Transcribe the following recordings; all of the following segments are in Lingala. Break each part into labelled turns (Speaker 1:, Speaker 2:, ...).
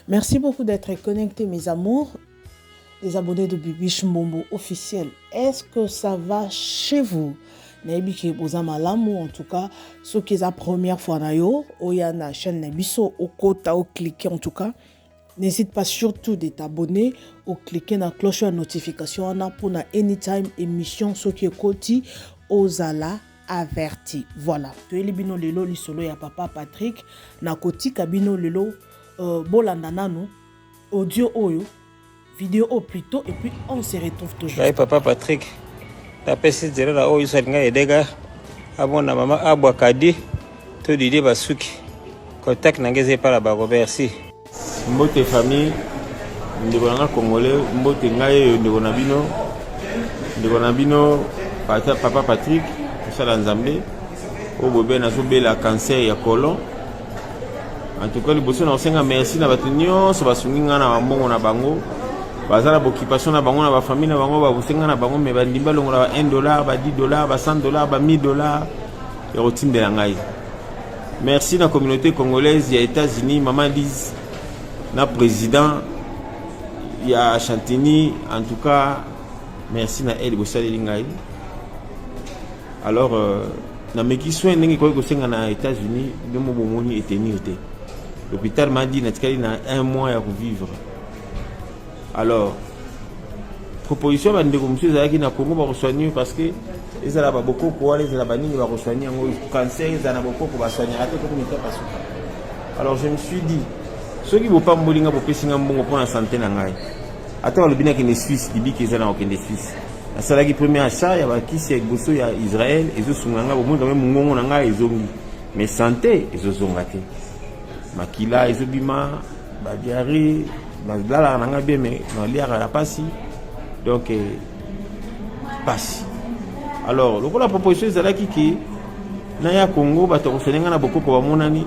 Speaker 1: Merci beaucoup d'être connectés, mes amours, les abonnés de Bibiche Mbombo officiel. Est-ce que ça va chez vous? Naibiki bozama l'amour en tout cas, ceux qui sont la première fois na yo, oya na chaîne Nabiso, au kota, au cliquer en tout cas. N'hésite pas surtout de t'abonner ou cliquer dans la cloche de notification pour na anytime émission ceux qui écoutent ozala averti. Voilà. Tu es libino lelo li solo ya papa Patrick na koti kabino lelo bolanda nanu audio oyo vidéo au plutôt et puis on se retrouve toujours.
Speaker 2: Hey, papa Patrick. La pesi zero la oyo salinga edega abona mama abwakadi to didi basuki. Contact nangeze para ba merci. Mbote famille ndeko nanga congolais mbote ngaye ndeko na bino papa Patrick sala nzambe o bobe na zobela cancer ya colon. En tout cas liboso na osenga merci na bato nyonso basungi nga na mbongo na bango bazala occupation na bango na ba famille na bango ba busenga na bango me ba ndimba longola ba $1 ba $10 ba $100 ba $1000 ya rotindela ngai. Merci na communauté congolaise ya États-Unis maman Lise na président ya Chantini en tout cas merci na elle bosali ngai. Alors na meki soin ndenge ko senga na États-Unis de mo bomoni etenir te. L'hôpital m'a dit natikali na 1 mois ya vivre. Alors proposition ba ndeko monsieur zaki na Congo ba soigner parce que ils ala ba beaucoup ko les ala baningi ba soigner ngo cancer ils ana beaucoup ko ba soigner ate ko komita pasuka. Alors je me suis dit ceux qui vont pas mbolinga bo pesinga mbongo pour la santé na ngai. Ata ba lobina ki ne Suisse libi ki ezana okende Suisse. La salaki premier achat ya ba kisi boso ya Israël ezo sunganga bo munga même ngongo na ngai ezongi. Mais santé ezo zongate. Makila ezo bima ba diarrhée bazala nanga bien mais na liara la pasi donc passe. Alors la proposition ezalaki ki na ya Congo ba to kosenga na bokoko ba monani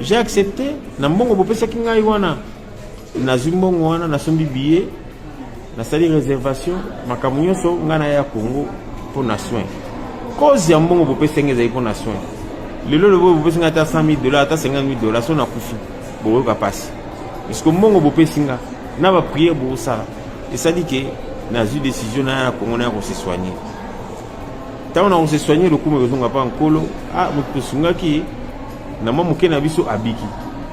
Speaker 2: j'ai accepté na mbongo bopesa ki ngai wana na zimbongo wana na sombi billet na sali réservation makamunyoso ngana ya Congo pour na soin cause ya mbongo bopesa ngeza pour na soin lelo le bopesa ngata $100,000 ata $50,000 so na kufi bo ka passe parce que mbongo bopesa nga na ba prière bo ça et ça dit que na eu décision na Congo na ko se soigner tant on a se soigner le coup me zonga pa nkolo mutu sungaki na mwa muke na biso abiki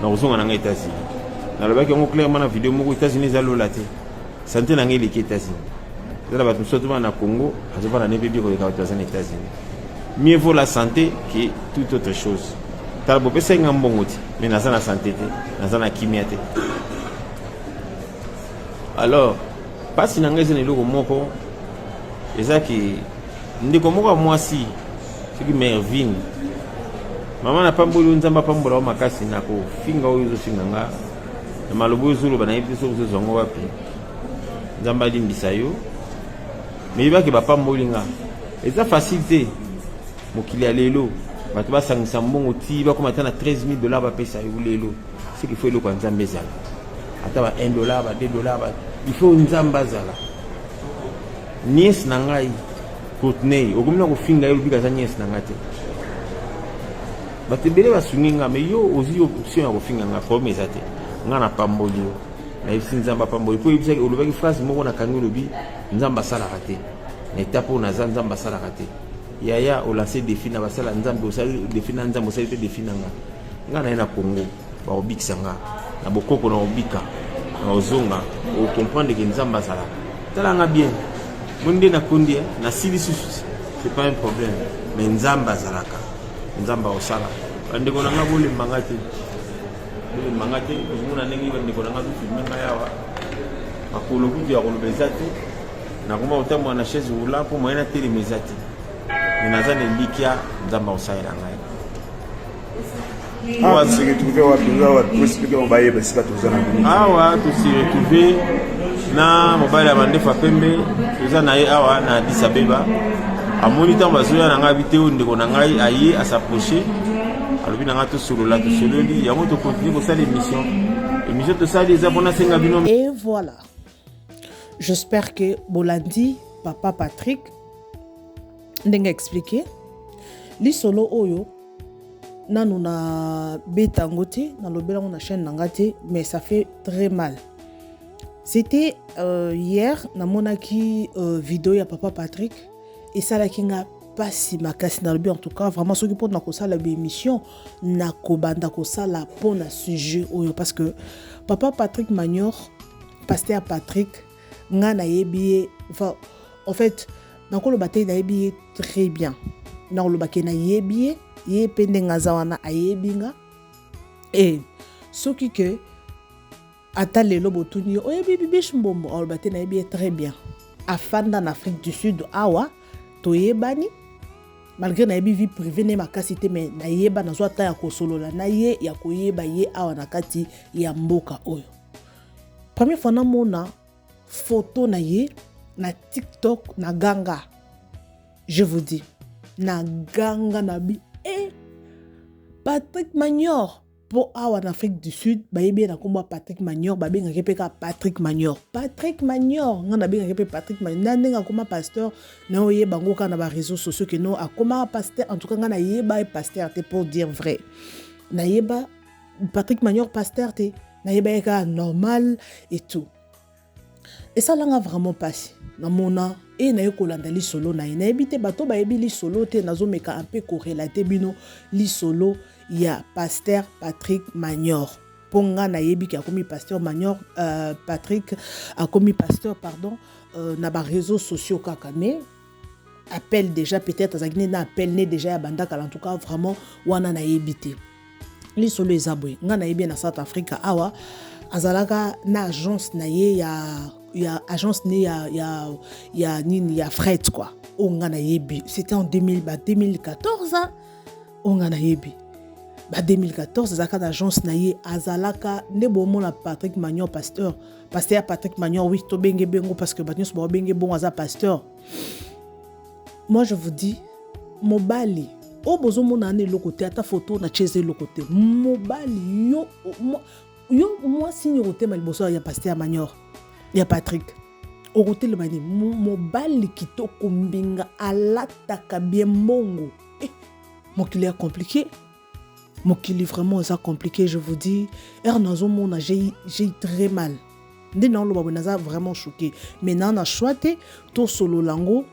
Speaker 2: na kozonga na États-Unis na lobaki ngo clairement na vidéo moko États-Unis za lola te santé na ngai leki États-Unis za ba tusoto na Congo azoba na nebebi ko ka aux États-Unis mieux vaut la santé que toute autre chose tala bo pesa nga mbongo ti mais na sana santé te na sana kimia te. Alors pasi na ngai zene loko moko ezaki ndiko moko mwasi soki Mervin mama na pamboli nzamba pambola wa makasi na ko finga oyo zo finga nga na malobo zulu bana yipi so zongo wapi nzamba limbisa yo mais ba ke ba pamboli nga eza facilité mokili ya lelo bato basangisa mbongo ti ba koma tana $13,000 ba pesa yo lelo c'est qu'il faut le kwa nzambe zala ata ba $1 ba $2 ba il faut nzamba zala nies na ngai Courtney okomina ko finga yo bika za nies na ngate batebele basunginga me yo ozi option ya kofinga nga promesse ate nga na pamboli yo na isi nzamba pamboli po ibisa olobaki phrase moko na kangi lobi nzamba sala raté na étape na nzamba sala raté yaya o lancer défi na basala nzambe o sala défi na nzambe o sala défi na nga na Congo ba obikisa nga na bokoko na obika na ozonga o comprendre que nzamba sala tala nga bien monde na kundi na sili susu c'est pas un problème mais nzamba zalaka nzamba osala ndeko na ngabole mangate muna nengi ndeko na ngabu filme ngayawa akolo kuti ya kolo bezati na kuma utamwa na chaise ula po moyena tele mezati ninazane likia nzamba osala ngai
Speaker 3: awa se retrouver wa bila wa expliquer on baye basi batuzana
Speaker 2: awa to se retrouver na mobile ya bandefa pembe toza na ye awa na Addis Abeba amoni ntango bazoya na ngai bite oyo ndeko na ngai aye asapproche alobi na ngai tosololi yango tokontinue kosala émission tosali eza mpona senga bino.
Speaker 1: Et voilà, j'espère que bolandi papa Patrick ndenge expliqué li solo oyo nanu na betango te na lobela na chaîne nanga te, mais ça fait très mal. C'était hier na monaki vidéo ya papa Patrick et ça la kinga pasi makasi na lobi. En tout cas vraiment ceux qui pour na ko sala émission na ko banda ko sala pour na sujet oyo, parce que papa Patrick Magnor, pasteur Patrick nga na yebi, enfin en fait na ko lo batay na yebi très bien, na lo bakena yebi ye pende ngazawana ayebinga et ce qui que ata lelo botuni oyebi Bibiche Mbombo alo batay na yebi très bien afanda en Afrique du Sud awa toyebani malgré na yebi vie privée ne makasité, mais na yeba na zwa ta ya kosolola na ye ya koyeba ye awa na kati ya mboka oyo. Première fois na mona photo na ye na TikTok na ganga, je vous dis na ganga na bi Patrick Magnor pour awa en Afrique du Sud bayebi na komba Patrick Magnor babenga kepeka Patrick Magnor ngana benga kepe Patrick Magnor nandenga koma pasteur na oye bango kana ba réseaux sociaux que non akoma pasteur. En tout cas ngana yeba pasteur te, pour dire vrai na yeba Patrick Magnor pasteur te, na yeba ka normal et tout, et ça langa vraiment passé na mona et na yokolanda li solo na ebite bato bayebi li solo te nazo meka un peu corrélater bino li solo ya pasteur Patrick Magnor. Ponga na yebi ki a commis pasteur Magnor, Patrick a commis pasteur pardon na ba réseaux sociaux kaka, mais appelle déjà peut-être azagine na appel ne déjà ya bandaka. En tout cas vraiment wana na yebite li solo ezabwe nga na yebi na South Africa awa azalaka na agence na ye ya agence ne ya nini ya fret quoi. Onga na yebi c'était en 2014 hein? Onga na yebi 2014 azalaka na agence na ye azalaka nde bomo na Patrick Magnor pasteur Patrick Magnor. Oui to benge bengo parce que batnyos ba benge bon aza pasteur. Moi je vous dis mobali o bozo mona ne lokote ata photo na cheze lokote mobali yo moi signe roté mal boso ya pasteur Magnor ya Patrick au côté le mani mobali kitoko mbinga alataka bien mongo mokili est compliqué, mokili vraiment ça compliqué, je vous dis. Ernazo mona j'ai très mal ndé na lo babonaza vraiment choqué. Maintenant na choité to solo lango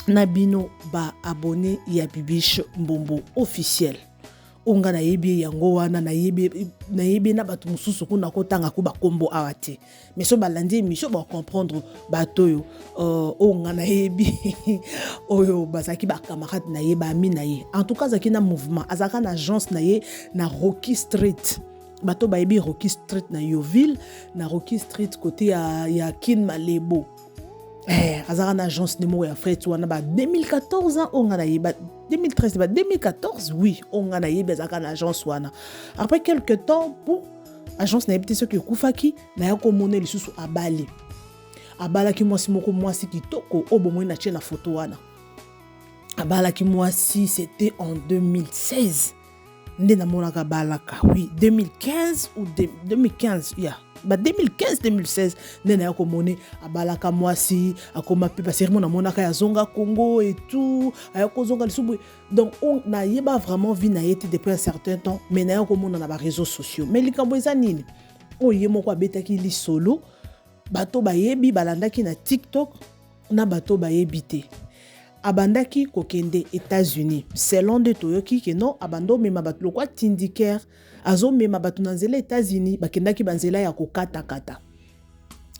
Speaker 1: na bino ba abonné ya Bibiche Mbombo officiel. Onga na yebi yango wana na yebi na batu mususu kuna kotanga ku ba kombo awate, mais so balandi mission ba comprendre bato yo onga na yebi oyo bazaki ba camarade na ye ba ami na ye. En tout cas zaki na mouvement azaka na agence na ye na Rocky Street, bato ba yebi Rocky Street na Yoville, na Rocky Street côté ya Kin Malebo. Azaka na agence numéro ya fret wana ba 2014 ans onga na yeba 2013 ba 2014 oui onga na yeba azaka na agence wana. Après quelques temps pour agence na yebite ce que kufaki na yako mona lisusu abala ki mwasi moko mwasi kitoko obo na tche na photo wana abala ki mwasi c'était en 2016 nde na mona ka balaka oui 2015 ou 2015 yeah. Ba 2015-2016 nena yako mone abalaka mwasi akoma pe parce que mon monaka ya zonga Congo et tout ayako zonga lisubu. Donc on na yeba vraiment vi na yete depuis un certain temps, mais na yako mona na ba réseaux sociaux mais likambo eza nini o yemo ko betaki li solo bato bayebi balandaki na TikTok na bato bayebi te abandaki kokende États-Unis selon de toyoki ke non abando mema bato lokwa tindiker azo mema bato na nzela États-Unis bakendaki banzela ya kokata kata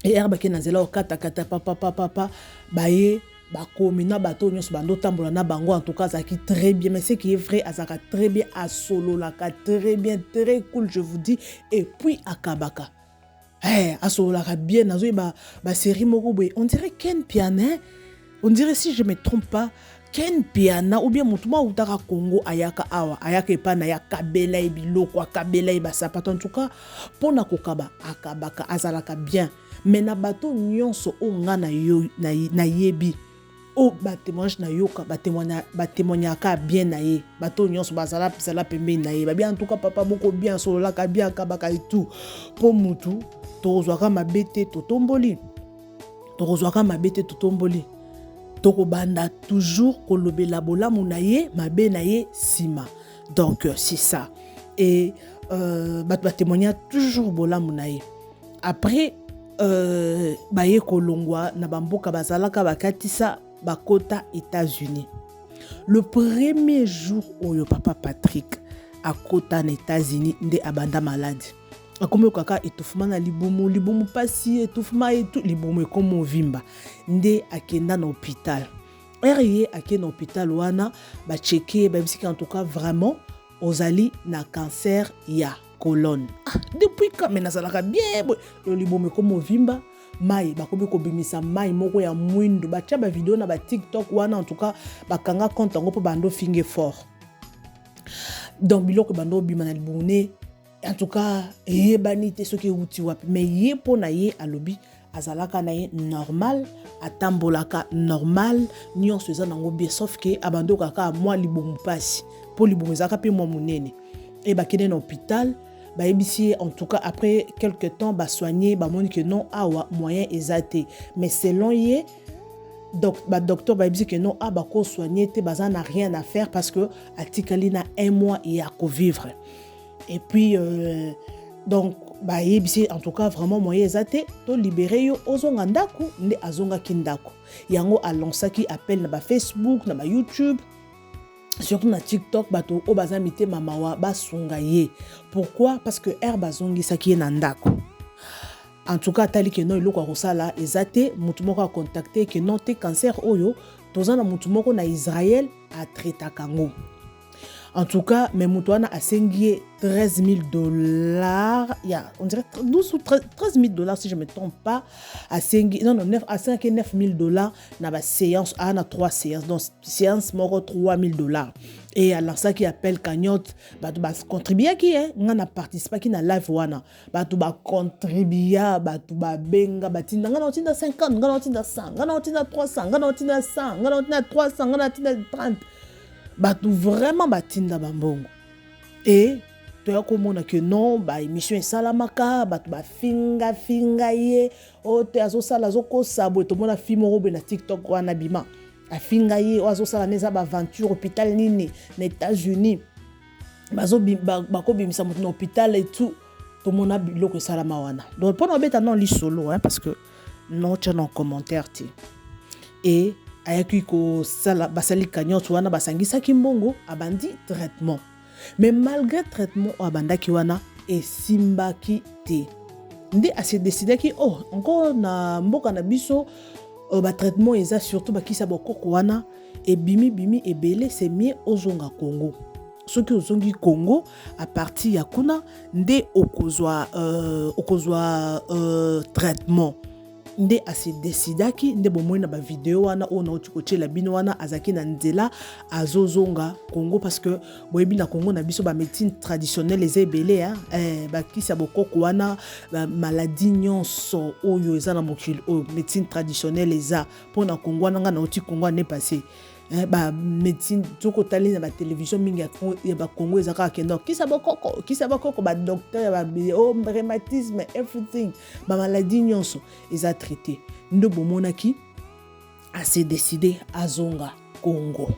Speaker 1: et baki na nzela kokata kata papa baye bakomi na bato nyonso bando tambola na bango. En tout cas zaki très bien, mais ce qui est vrai azaka très bien à solo la très bien, très cool je vous dis. Et puis akabaka asolo la bien nazo ba série moko boy on dirait Ken Piana. On dirait, si je ne me trompe pas, Ken Piana ou bien Moutuma Outara Congo ayaka awa ayaka epana ya kabela ebiloko kabela ebasapato. En tout cas pour na kokaba akabaka azalaka bien, mais na bato nyonso o nga na yo na yebi o batémoignage na yoka batémoignaka bien na ye bato nyonso bazala pembe na ye ba bien. En tout cas papa moko bien solo la ka bien akabaka et tout pour mutu tozwaka mabete totomboli toko banda toujours kolobela bolamu na ye mabe na ye sima. Donc c'est ça. Et ba témoigner toujours bolamu na ye. Après baye kolongwa na bamboka bazalaka bakatisa bakota États-Unis. Le premier jour où papa Patrick a kota aux États-Unis nde abanda malade. Akomi kaka étouffement na libumu pasi étouffement et tout libumu comme vimba nde akenda na hôpital. Erye akenda na hôpital wana ba checker ba bisiki en tout cas vraiment ozali na cancer ya colonne. Depuis quand mais nazalaka bien le libumu comme vimba mai bakomi kobimisa mai moko ya mwindo batia ba vidéo na ba TikTok wana en tout cas bakanga compte ngo po bando finge fort. Donc biloko bando bima na libumu en tout cas yebani te soki uti wapi mais ye pona ye alobi azalaka na ye normal atambolaka normal nyonso eza nango bien sauf que abando kaka mwa libumu pasi po libumu ezaka pe mwa munene et bakende na hôpital ba ebisi en tout cas après quelque temps ba soigner ba moni que non awa moyen ezate mais selon ye donc ba docteur ba ebisi que non ba ko soigner te baza n'a rien à faire parce que atikali na 1 mois et à vivre. Et puis donc ba yebisi en tout cas vraiment moyen ezate to libérer yo ozonga ndako nde azonga kindako yango alonsaki appel na ba Facebook na ba YouTube surtout na TikTok bato o baza mité mamawa basunga ye. Pourquoi? Parce que bazongi saki na ndako. En tout cas tali que non iloko akosala ezate mutu moko a contacté que non te cancer oyo tozana mutu moko na Israël a traité kango. En tout cas, mais Moutouana a sengi $13,000. On dirait 12 ou $13,000 si je ne me trompe pas. A sengi, non, a sengi $9,000 na ba séance, na 3 séances. Donc, séance moro $3,000. Et à l'instant qui appelle cagnotte, bah tu vas contribuer qui est, on a participé qui na live wana, bah tu vas contribuer, bah tu vas benga, bah tu n'as 50, on a 100, on a 300, on a 100, on a 300, on a 30. Batu vraiment batinda bambongo et toya komona que non ba émission esalamaka batu ba finga ye o te azosala zokosa bo to mona film robe na TikTok wana bima afinga ye o azosala neza ba aventure hôpital nini na États-Unis bazo bako bimisa moto na hôpital et tout to mona biloko esalama wana donc pour beta non li solo parce que non tu en commentaire ti et ayaki ko sala basali cagnotte wana basangisa kimbongo abandi traitement mais malgré traitement abandaki wana esimbaki te ndi ase décider ki encore na mboka na biso ba traitement eza surtout bakisa bokoko wana et bimi ebele c'est mieux ozonga Congo soki ozongi Congo à partir ya kuna nde okozwa traitement nde ase décidaki nde bomoi na ba vidéo wana ona otikochela bino wana azaki na nzela azozonga Congo parce que boyebi na Congo na biso ba médecine traditionnelle eza ebele bakisa bokoko wana ba maladie nyonso oyo eza na mokili oyo médecine traditionnelle eza pona Congo wana nga na oti Congo ne passé ba médecine toko tali na ba télévision mingi ya ba Congo ezaka kendo kisa bokoko ba docteur ba rhumatisme everything ba maladie nyonso eza traité ndo bomonaki a se décider azonga Congo.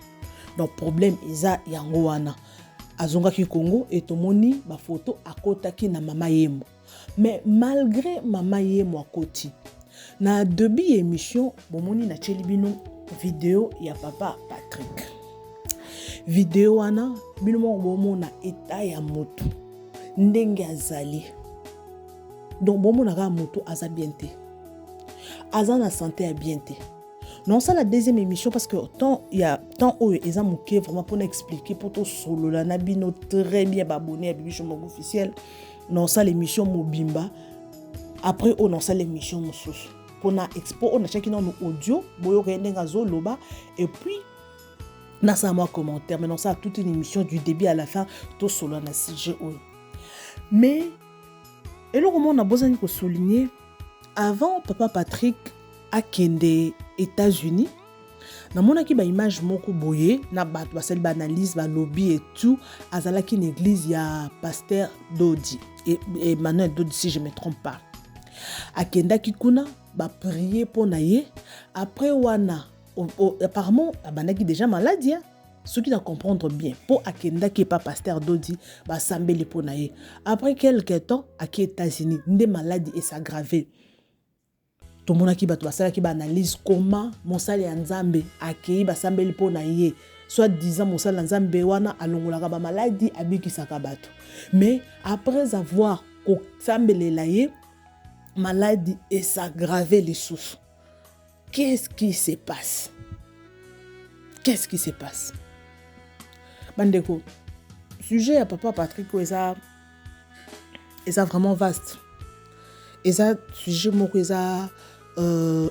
Speaker 1: Donc problème eza yango wana azonga ki Congo et tomoni ba photo akotaki na mama yemo mais malgré mama yemo akoti na début émission bomoni na chelibino vidéo ya papa Patrick vidéo wana bino mo bomona état ya moto ndenge azali donc bomona ka moto aza bien te aza na santé ya bien te non ça la deuxième émission parce que tant il y a tant eza moké vraiment pour expliquer pour tout solo la na bino très bien abonné à Bibichon Mongo officiel non ça l'émission mobimba après non ça l'émission mosusu pour na expo on a chacun dans audio boyo rendenga zoloba et puis na ça moi commentaire mais non ça toute une émission du début à la fin tout solo na sujet mais et là comment on a besoin de souligner avant papa Patrick a kende États-Unis na monaki ba image moko boye na ba basali ba analyse ba lobby et tout azalaki une église ya pasteur Dodi et Emmanuel Dodi si je me trompe pas akendaki kuna ba prier pour na ye après wana apparemment abandaki déjà maladie Ce qui doit comprendre bien. Pour Akenda qui n'est pas pasteur Dodi, bah sambeli pour naïe. Après quelques temps, à qui États-Unis, des maladies et s'aggraver. Tout le monde qui analyse comment mon sali Nzambe accueilli ba sambeli pour naïe. Soit disant mon sali Nzambe wana alongola ba maladie abiki sakabato. Mais après avoir sambeli laïe, maladie et s'aggraver les souffres. Qu'est-ce qui se passe? Qu'est-ce qui se passe? Bandeko, sujet à papa Patrick est vraiment vaste. Et ça sujet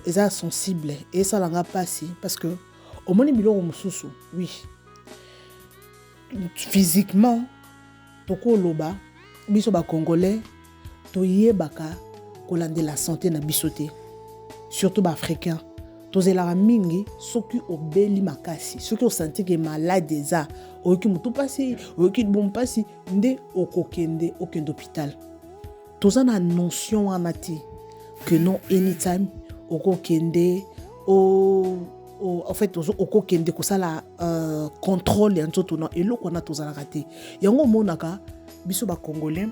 Speaker 1: est sensible et ça l'a passé parce que au moins bilo mususu, oui. Physiquement, toko loba biso ba congolais toyé baka kolande la santé na bisoté. Surtout ba africain. Tozela mingi soki obeli makasi soki osenti que malade eza oki mutu pasi oki bon pasi nde okokende hôpital. Tozana notion anati que non anytime okokende en fait okokende ko sala contrôle en tout non eloko na tozala raté yango monaka biso ba congolais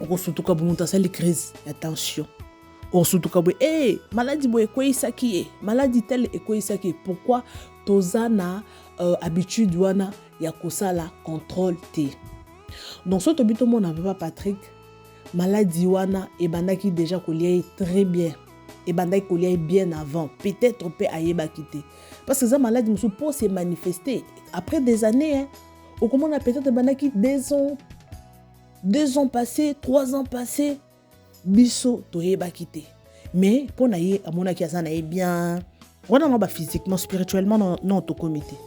Speaker 1: okosutuka bumunta sali crise ya tension. Or surtout quand maladie boy ekoisaki maladie telle ekoisaki pourquoi tozana habitude wana ya kosala contrôle te. Donc ce tobito mon papa Patrick maladie wana e bandaki déjà kolia très bien et bandaki kolia bien avant peut-être peut ayeba quitter parce que ça maladie musu pour se manifester après des années au comment on a peut-être bandaki 2 ans passés 3 ans passés biso toyeba kité mais pour naie amona ki azana bien wana no ba physiquement spirituellement non to comité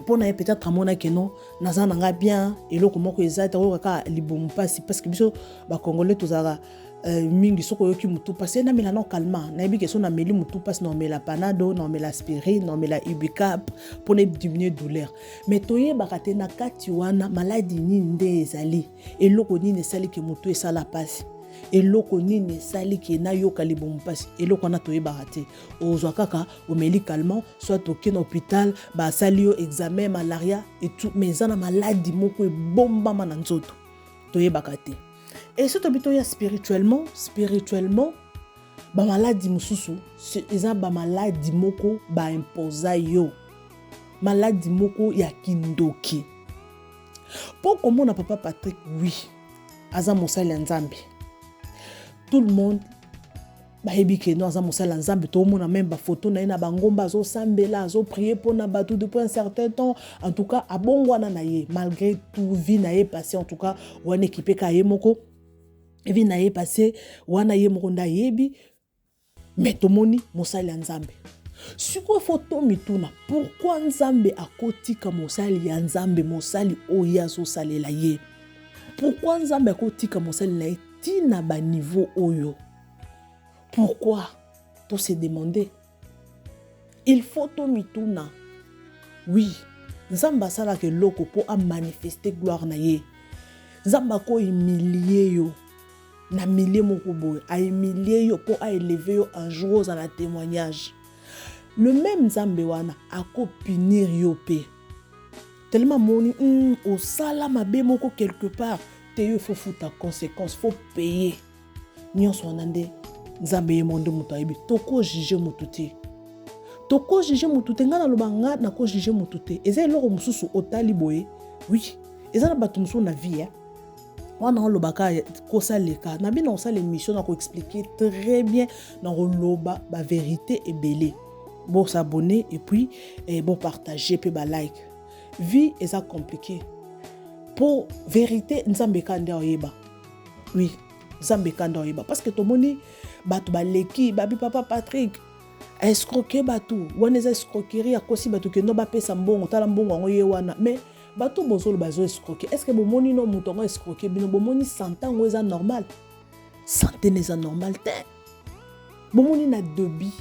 Speaker 1: pour naie peut-être amona que non nazana nga bien eloko moko ezata ko ka libomu pasi parce que biso ba congolais tozara mingi soko yoki mutu pasi na mela non calmant na bi que so na meli mutu pasi non mela panado non mela aspirine non mela ubicap pour ne diminuer douleur mais toyeba kate na kati wana maladie ni nde ezali eloko ni sali ke mutu esala pasi eloko nini sali ki na yoka libomu pasi eloko na toyeba raté ozwa kaka omeli calmant soit toke na hôpital ba sali yo examen malaria et tout mais ça na maladie moko e bomba na nzoto toyeba kate et ce tobito ya spirituellement ba maladie mususu eza ba maladie moko ba imposa yo maladie moko ya kindoki pour komona papa Patrick oui aza mosali Nzambe. Tout le monde bayebi ke no aza mosala Nzambe to mona même ba photo na ina bangomba zo sambela zo prier pour na batu depuis un certain temps en tout cas abongwana na ye malgré tout vie na ye passé en tout cas wana équipé ka ye moko vie na ye passé wana ye moko nda yebi mais to moni mosala Nzambe siko photo mituna pourquoi Nzambe akotika mosali ya Nzambe mosali oya zo salela ye pourquoi Nzambe akotika mosali na ye tina ba niveau oyo. Pourquoi? To se demander. Il faut to mituna. Oui, Nzamba sala ke loko po a manifester gloire na ye. Nzamba ko humilier yo. Na milier moko boy, a humilier yo po a élever yo un jour dans la témoignage. Le même Nzambe wana a ko punir yo pe. Tellement moni au sala mabe moko quelque part. Il faut foutre conséquence, faut payer. Nyon sonande Nzambe yemondo mutu ayebi toko juger mutu te. Toko juger mutu te ngana lobanga na ko juger mutu te. Eza eloko mususu otali boye. Oui, eza na batu mususu na vie. Wana lobaka ko saleka na bina on sala émission na ko expliquer très bien na loba ba vérité et belé. Bon s'abonner et puis bon partager puis ba like. Vie eza compliqué. Pour vérité Nzambe kanda oyeba. Oui, Nzambe kanda oyeba parce que to moni batu baleki babi papa Patrick escroquer batu wana za escroquerie akosi batu ke no ba pesa mbongo tala mbongo ngo ye wana mais batu bozolo bazo escroquer est-ce que bomoni no muto ngo escroquer bino bomoni 100 ans ngo normal 100 ans normal te bomoni na dobi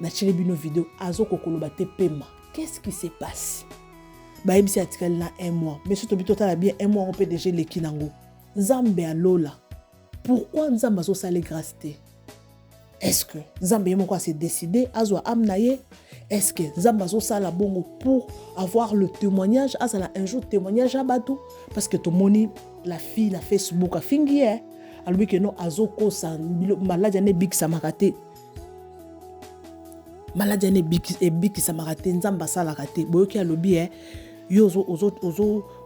Speaker 1: na chire bino vidéo azo kokoloba te pema qu'est-ce qui se passe? Ba ebisi article na 1 mois mais surtout total bien 1 mois on peut déjà les kinango Nzambe alola pourquoi Nzambe zo sale grâce te est-ce que nzambe ye moko s'est décidé azwa amna ye? Est-ce que nzambe azosala bongo pour avoir le témoignage, azala un jour témoignage à bato? Parce que tomoni la fille na Facebook afingi ye alobi ke no azokosa maladi ane bikisama te. Maladi ane bikisama te, nzambe asalaka te. Boyoki alobi yo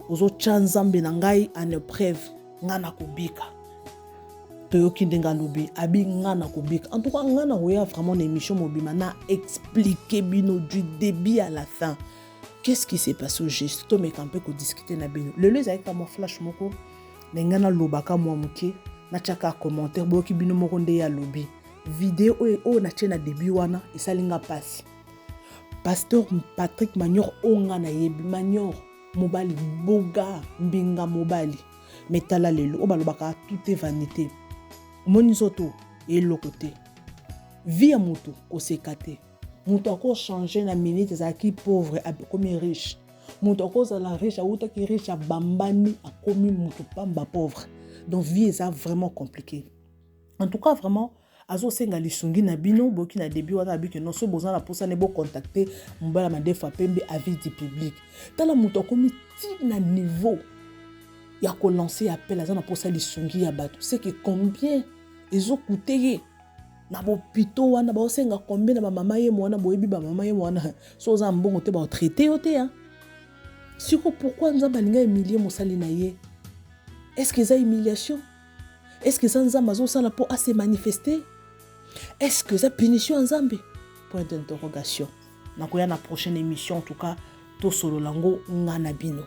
Speaker 1: ozotya nzambe na ngai en épreuve nga na kobika. Toyoki ndenga alobi abi nga na kobika. En tout cas nga na koya vraiment na émission mobima na expliquer bino du début à la fin. Qu'est-ce qui s'est passé au juste? To me campé ko discuter na bino. Le les avec mo flash moko na nga na lobaka mo muke na chaka commentaire boyoki bino moko nde ya lobi. Vidéo o na tena début wana esalinga passe. Pasteur Patrick Manyor onga na yebi Manyor mobali boga mbinga mobali metala lelo obalobaka tout est vanité. Moni zoto et lokote. Vie à mutu kosekate. Mutu ako changer na minute za ki pauvre a komi riche. Mutu ako za la riche a uta ki riche a bambani a komi mutu pamba pauvre. Donc vie est vraiment compliqué. En tout cas vraiment azo senga lisungi na bino boki na début wana abi que non so besoin la posa ne bo contacter mbala ma defa pembe avis du public. Tala mutu akomi ti na niveau ya ko lancer appel azana posa lisungi ya bato. C'est que combien ezo coûter na bo pito wana ba osenga combien na mama ye mwana boyebi ba mama ye mwana so za mbongo te ba traiter ote hein. Siko pourquoi nzamba linga humilier mosali na ye? Est-ce que ça humiliation? Est-ce que ça nzamba zo sala pour se manifester? Est-ce que ça punition nzambe? Point d'interrogation. Na koya na prochaine émission en tout cas to solo lango ngana bino.